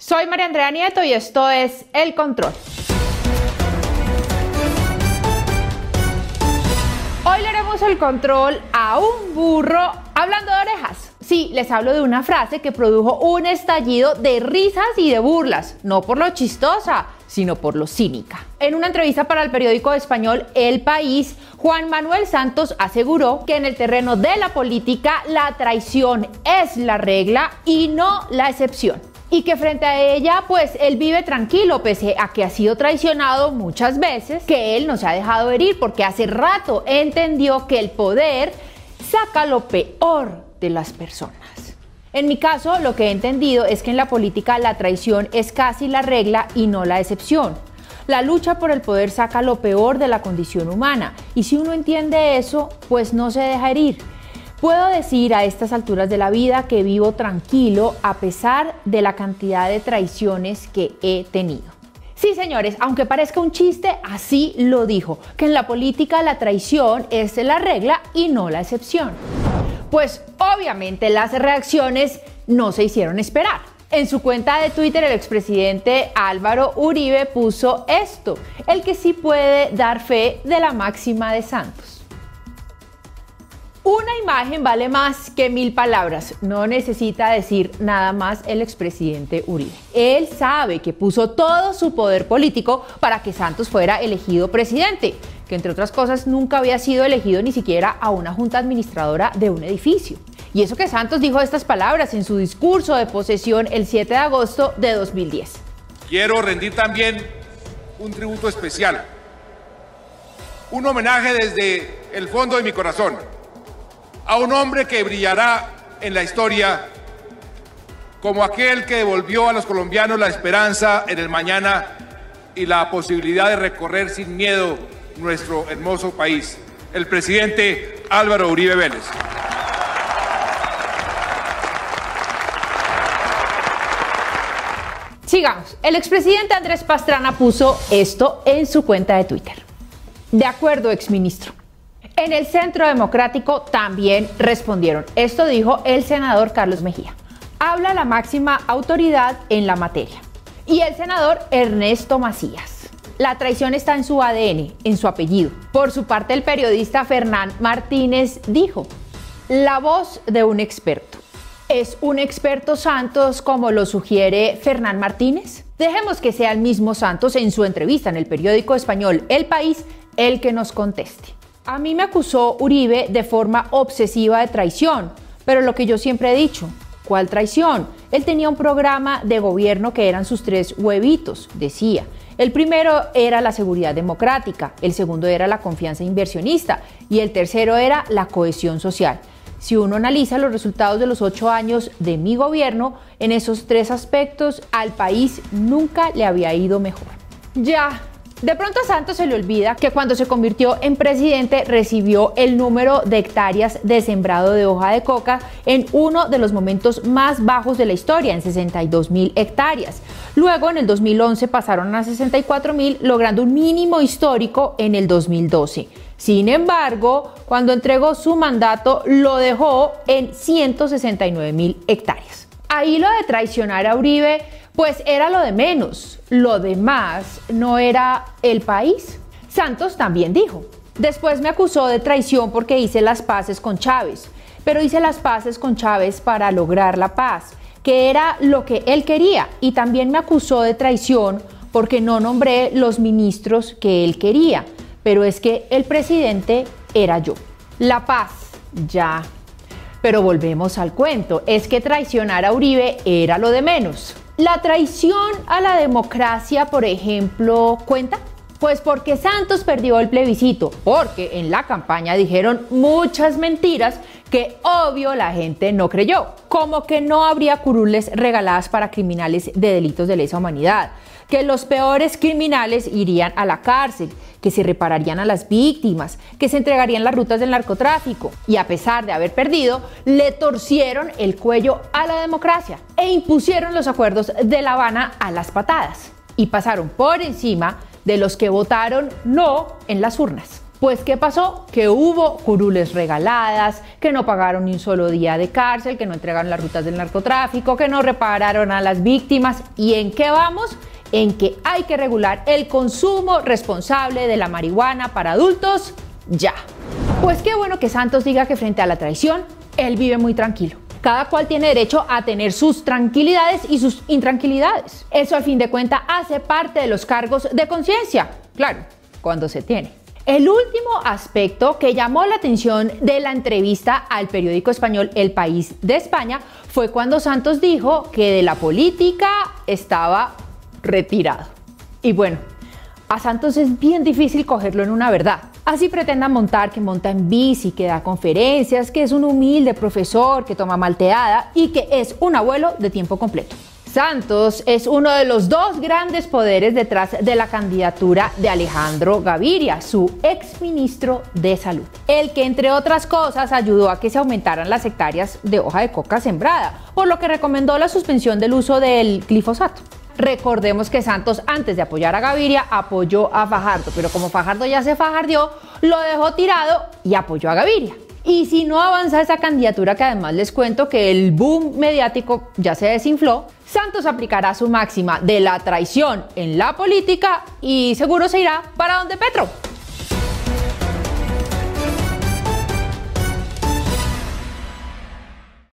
Soy María Andrea Nieto y esto es El Control. Hoy le haremos el control a un burro hablando de orejas. Sí, les hablo de una frase que produjo un estallido de risas y de burlas, no por lo chistosa, sino por lo cínica. En una entrevista para el periódico español El País, Juan Manuel Santos aseguró que en el terreno de la política la traición es la regla y no la excepción. Y que frente a ella, pues él vive tranquilo, pese a que ha sido traicionado muchas veces, que él no se ha dejado herir porque hace rato entendió que el poder saca lo peor de las personas. En mi caso, lo que he entendido es que en la política la traición es casi la regla y no la excepción. La lucha por el poder saca lo peor de la condición humana y si uno entiende eso, pues no se deja herir. Puedo decir a estas alturas de la vida que vivo tranquilo a pesar de la cantidad de traiciones que he tenido. Sí, señores, aunque parezca un chiste, así lo dijo, que en la política la traición es la regla y no la excepción. Pues obviamente las reacciones no se hicieron esperar. En su cuenta de Twitter el expresidente Álvaro Uribe puso esto, el que sí puede dar fe de la máxima de Santos. Una imagen vale más que 1000 palabras, no necesita decir nada más el expresidente Uribe. Él sabe que puso todo su poder político para que Santos fuera elegido presidente, que entre otras cosas nunca había sido elegido ni siquiera a una junta administradora de un edificio. Y eso que Santos dijo estas palabras en su discurso de posesión el 7 de agosto de 2010. Quiero rendir también un tributo especial, un homenaje desde el fondo de mi corazón a un hombre que brillará en la historia como aquel que devolvió a los colombianos la esperanza en el mañana y la posibilidad de recorrer sin miedo nuestro hermoso país, el presidente Álvaro Uribe Vélez. Sigamos. El expresidente Andrés Pastrana puso esto en su cuenta de Twitter. De acuerdo, exministro. En el Centro Democrático también respondieron. Esto dijo el senador Carlos Mejía. Habla la máxima autoridad en la materia. Y el senador Ernesto Macías. La traición está en su ADN, en su apellido. Por su parte, el periodista Fernán Martínez dijo, la voz de un experto. ¿Es un experto Santos como lo sugiere Fernán Martínez? Dejemos que sea el mismo Santos en su entrevista en el periódico español El País el que nos conteste. A mí me acusó Uribe de forma obsesiva de traición, pero lo que yo siempre he dicho, ¿cuál traición? Él tenía un programa de gobierno que eran sus 3 huevitos, decía. El primero era la seguridad democrática, el segundo era la confianza inversionista y el tercero era la cohesión social. Si uno analiza los resultados de los 8 años de mi gobierno, en esos 3 aspectos al país nunca le había ido mejor. Ya. De pronto a Santos se le olvida que cuando se convirtió en presidente recibió el número de hectáreas de sembrado de hoja de coca en uno de los momentos más bajos de la historia, en 62.000 hectáreas. Luego en el 2011 pasaron a 64.000, logrando un mínimo histórico en el 2012. Sin embargo, cuando entregó su mandato lo dejó en 169.000 hectáreas. Ahí lo de traicionar a Uribe pues era lo de menos, lo demás no era el país. Santos también dijo, después me acusó de traición porque hice las paces con Chávez, pero hice las paces con Chávez para lograr la paz, que era lo que él quería, y también me acusó de traición porque no nombré los ministros que él quería, pero es que el presidente era yo. La paz, ya. Pero volvemos al cuento, es que traicionar a Uribe era lo de menos. ¿La traición a la democracia, por ejemplo, cuenta? Pues porque Santos perdió el plebiscito, porque en la campaña dijeron muchas mentiras que obvio la gente no creyó, como que no habría curules regaladas para criminales de delitos de lesa humanidad, que los peores criminales irían a la cárcel, que se repararían a las víctimas, que se entregarían las rutas del narcotráfico y a pesar de haber perdido, le torcieron el cuello a la democracia e impusieron los acuerdos de La Habana a las patadas y pasaron por encima de los que votaron no en las urnas. Pues ¿qué pasó? Que hubo curules regaladas, que no pagaron ni un solo día de cárcel, que no entregaron las rutas del narcotráfico, que no repararon a las víctimas. ¿Y en qué vamos? En que hay que regular el consumo responsable de la marihuana para adultos ya. Pues qué bueno que Santos diga que frente a la traición, él vive muy tranquilo. Cada cual tiene derecho a tener sus tranquilidades y sus intranquilidades. Eso al fin de cuentas hace parte de los cargos de conciencia. Claro, cuando se tiene. El último aspecto que llamó la atención de la entrevista al periódico español El País de España fue cuando Santos dijo que de la política estaba retirado. Y bueno, a Santos es bien difícil cogerlo en una verdad. Así pretendan montar que monta en bici, que da conferencias, que es un humilde profesor, que toma malteada y que es un abuelo de tiempo completo. Santos es uno de los dos grandes poderes detrás de la candidatura de Alejandro Gaviria, su exministro de Salud. El que, entre otras cosas, ayudó a que se aumentaran las hectáreas de hoja de coca sembrada, por lo que recomendó la suspensión del uso del glifosato. Recordemos que Santos, antes de apoyar a Gaviria, apoyó a Fajardo, pero como Fajardo ya se fajardió, lo dejó tirado y apoyó a Gaviria. Y si no avanza esa candidatura, que además les cuento que el boom mediático ya se desinfló, Santos aplicará su máxima de la traición en la política y seguro se irá para donde Petro.